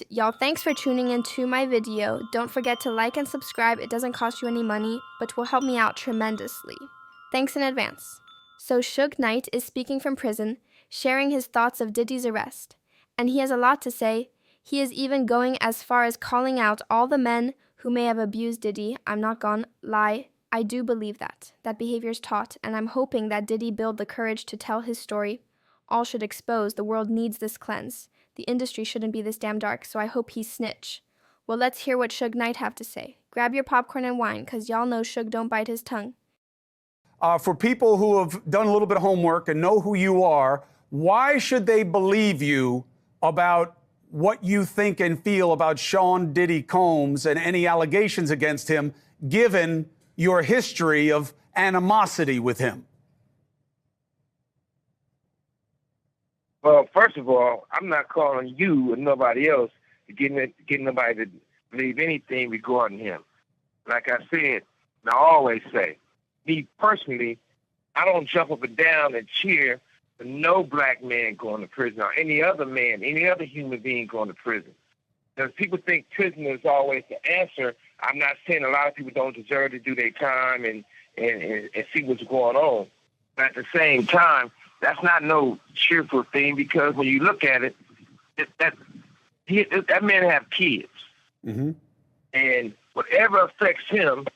Y'all, thanks for tuning into my video. Don't forget to like and subscribe. It doesn't cost you any money, but will help me out tremendously. Thanks in advance. So Suge Knight is speaking from prison, sharing his thoughts of Diddy's arrest. And he has a lot to say. He is even going as far as calling out all the men who may have abused Diddy. I'm not gonna lie. I do believe that behavior is taught, and I'm hoping that Diddy build the courage to tell his story. All should expose. The world needs this cleanse. The industry shouldn't be this damn dark, so I hope he snitch. Well, let's hear what Suge Knight have to say. Grab your popcorn and wine, cause y'all know Suge don't bite his tongue. For people who have done a little bit of homework and know who you are, why should they believe you about what you think and feel about Sean Diddy Combs and any allegations against him, given your history of animosity with him? Well, first of all, I'm not calling you or nobody else to get nobody to believe anything regarding him. Like I said, and I always say, me personally, I don't jump up and down and cheer for no black man going to prison or any other man, any other human being going to prison. Because people think prison is always the answer. I'm not saying a lot of people don't deserve to do their time and see what's going on. But at the same time, that's not no cheerful thing, because when you look at it, that man have kids. Mm-hmm. And whatever affects him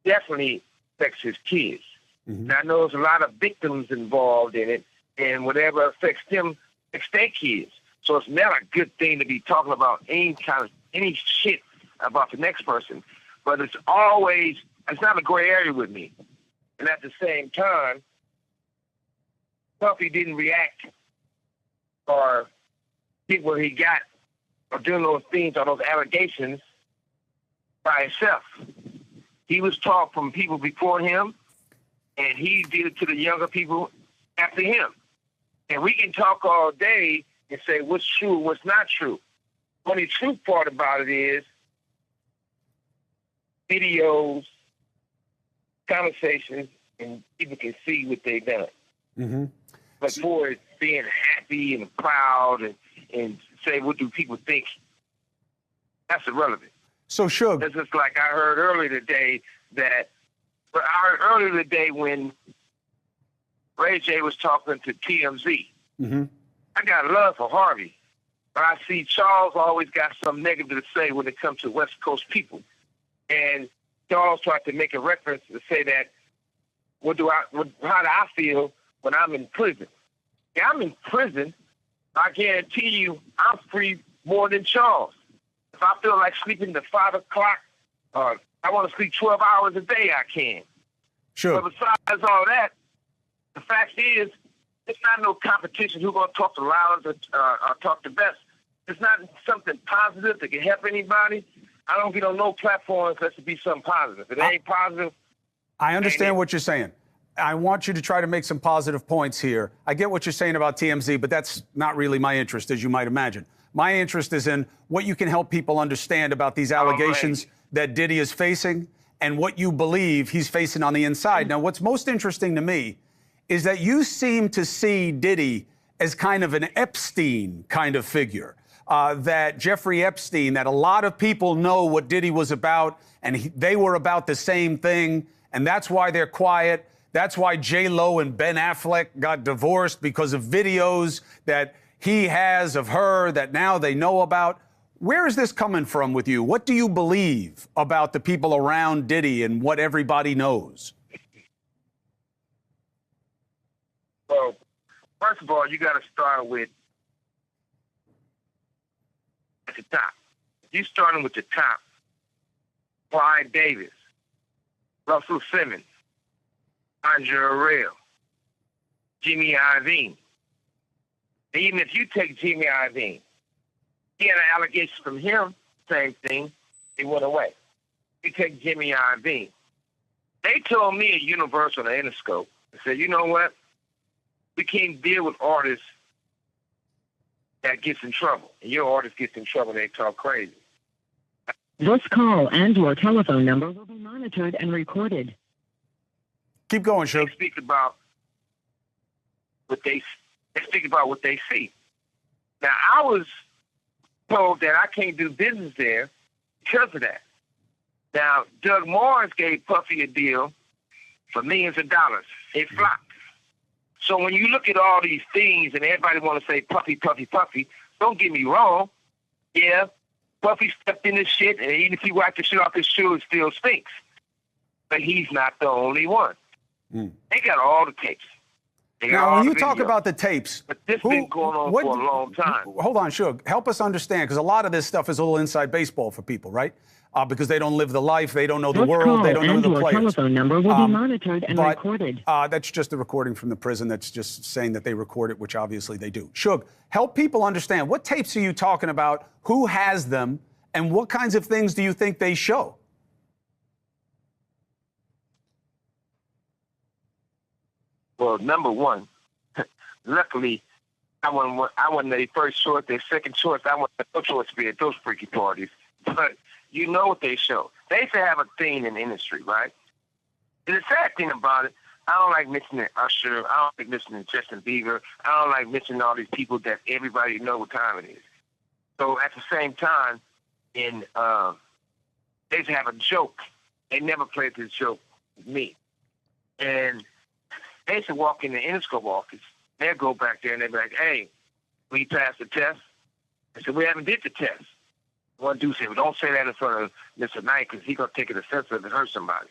definitely affects his kids. Mm-hmm. And I know there's a lot of victims involved in it, and whatever affects them affects their kids. So it's not a good thing to be talking about any shit about the next person. But it's not a gray area with me. And at the same time, Puffy didn't react or get what he got or doing those things or those allegations by himself. He was taught from people before him, and he did it to the younger people after him. And we can talk all day and say what's true and what's not true. The only true part about it is videos, conversations, and people can see what they've done. Mm-hmm. But for it being happy and proud and say, what do people think? That's irrelevant. So, Suge. It's just like I heard earlier today when Ray J was talking to TMZ. Mm-hmm. I got love for Harvey, but I see Charles always got some negative to say when it comes to West Coast people. And Charles tried to make a reference to say that, how do I feel when I'm in prison? Yeah, I'm in prison. I guarantee you I'm free more than Charles. If I feel like sleeping to 5 o'clock, or I want to sleep 12 hours a day, I can. Sure. But besides all that, the fact is, it's not no competition who's going to talk the loudest or talk the best. It's not something positive that can help anybody. I don't get on no platform unless it be something positive. If it ain't positive. I understand what you're saying. I want you to try to make some positive points here. I get what you're saying about TMZ, but that's not really my interest, as you might imagine. My interest is in what you can help people understand about these allegations that Diddy is facing and what you believe he's facing on the inside. Now, what's most interesting to me is that you seem to see Diddy as kind of an Epstein kind of figure, that Jeffrey Epstein, that a lot of people know what Diddy was about, and they were about the same thing, and that's why they're quiet. That's why J-Lo and Ben Affleck got divorced, because of videos that he has of her that now they know about. Where is this coming from with you? What do you believe about the people around Diddy and what everybody knows? Well, first of all, you got to start with at the top. If you're starting with the top, Clyde Davis, Russell Simmons, Andre Arell, Jimmy Iovine. Even if you take Jimmy Iovine, he had an allegation from him, same thing, it went away. You take Jimmy Iovine. They told me at Universal and Interscope, they said, you know what? We can't deal with artists that gets in trouble. And your artist gets in trouble, they talk crazy. This call and your telephone number will be monitored and recorded. Keep going, Suge. They speak about what they speak about what they see. Now, I was told that I can't do business there because of that. Now, Doug Morris gave Puffy a deal for millions of dollars. It flopped. So when you look at all these things and everybody want to say Puffy, Puffy, Puffy, don't get me wrong. Yeah, Puffy stepped in this shit, and even if he wiped the shit off his shoe, it still stinks. But he's not the only one. They got all the tapes. Now, when you talk about the tapes, but this been going on for a long time. Hold on, Suge. Help us understand, because a lot of this stuff is a little inside baseball for people, right? Because they don't live the life, they don't know the world, they don't know the players. Your telephone number will be monitored and recorded. That's just a recording from the prison. That's just saying that they record it, which obviously they do. Suge, help people understand. What tapes are you talking about? Who has them? And what kinds of things do you think they show? Well, number one, luckily, I wasn't their first choice, their second choice. I wasn't no choice to be at those freaky parties. But you know what they show. They used to have a thing in the industry, right? And the sad thing about it, I don't like mentioning Usher. I don't like mentioning Justin Bieber. I don't like mentioning all these people that everybody know what time it is. So at the same time, they used to have a joke. They never played this joke with me. And they used to walk in the Interscope office. They'd go back there and they'd be like, hey, we passed the test. I said, we haven't did the test. One dude said, well, don't say that in front of Mr. Knight because he's going to take it offensive and hurt somebody.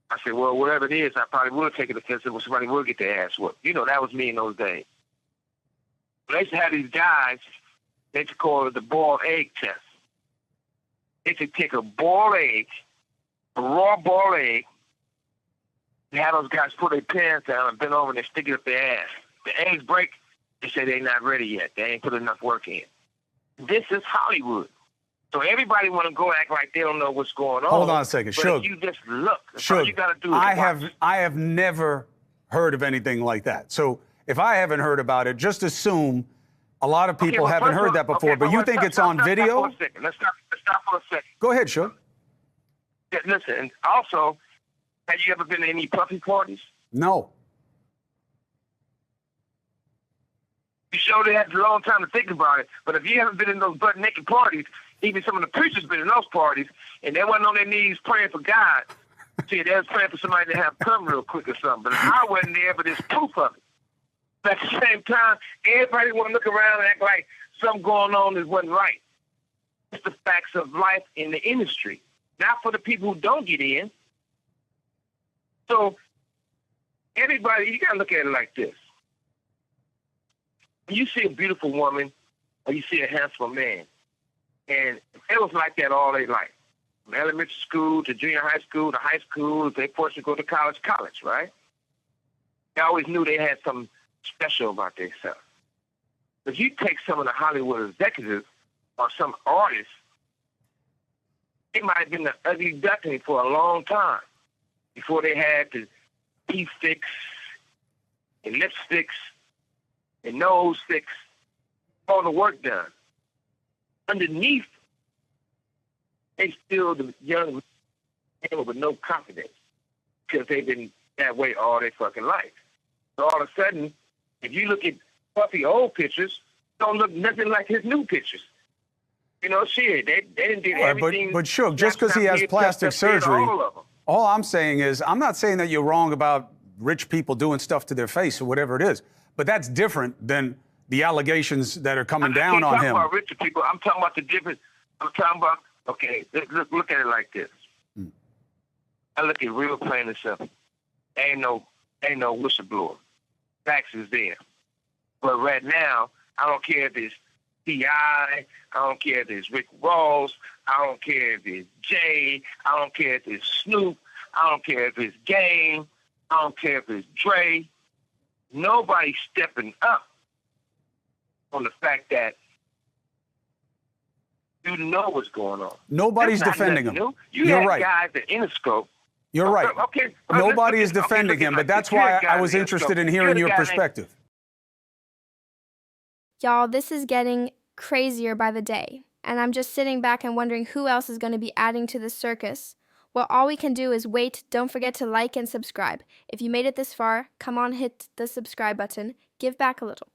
I said, well, whatever it is, I probably would take it offensive when somebody would get their ass whooped. You know, that was me in those days. But they used to have these guys, they used to call it the boiled egg test. They used to take a boiled egg, a raw boiled egg, and have those guys put their pants down and bend over and they stick it up their ass. The eggs break, they say they're not ready yet. They ain't put enough work in. This is Hollywood. So everybody want to go act like they don't know what's going on. Hold on a second, but Suge. if you just look. That's Suge, all you got to do. I have never heard of anything like that. So if I haven't heard about it, just assume a lot of people haven't heard that before. But you think it's on video? Let's stop for a second. Go ahead, Suge. Yeah, listen, and also, have you ever been to any Puffy parties? No. You sure they had a long time to think about it. But if you haven't been in those butt-naked parties, even some of the preachers been in those parties, and they wasn't on their knees praying for God. See, they was praying for somebody to have come real quick or something. But I wasn't there, but there's proof of it. But at the same time, everybody want to look around and act like something going on that wasn't right. It's the facts of life in the industry, not for the people who don't get in. So everybody, you got to look at it like this. When you see a beautiful woman or you see a handsome man, and it was like that all their life, from elementary school to junior high school to high school, if they forced to go to college, right? They always knew they had something special about themselves. If you take some of the Hollywood executives or some artists, they might have been the ugly duckling for a long time before they had the teeth fix and lipsticks and nose fix, all the work done. Underneath, they still the young men with no confidence because they've been that way all their fucking life. So all of a sudden, if you look at Puffy old pictures, don't look nothing like his new pictures. You know, shit, they didn't do everything. But Suge, just because he has plastic surgery, all I'm saying is, I'm not saying that you're wrong about rich people doing stuff to their face or whatever it is, but that's different than the allegations that are coming down on him. I'm talking about richer people. I'm talking about the difference. I'm talking about, okay, look at it like this. I look at real plain and simple. Ain't no whistleblower. Facts is there. But right now, I don't care if it's T.I., I don't care if it's Rick Ross, I don't care if it's Jay, I don't care if it's Snoop, I don't care if it's Game, I don't care if it's Dre. Nobody's stepping up on the fact that you know what's going on. Nobody's defending him. You're right. Guys at Interscope. You're right. Okay. Nobody is defending him, but that's why I was interested in hearing your perspective. Y'all, this is getting crazier by the day, and I'm just sitting back and wondering who else is going to be adding to this circus. Well, all we can do is wait. Don't forget to like and subscribe. If you made it this far, come on, hit the subscribe button. Give back a little.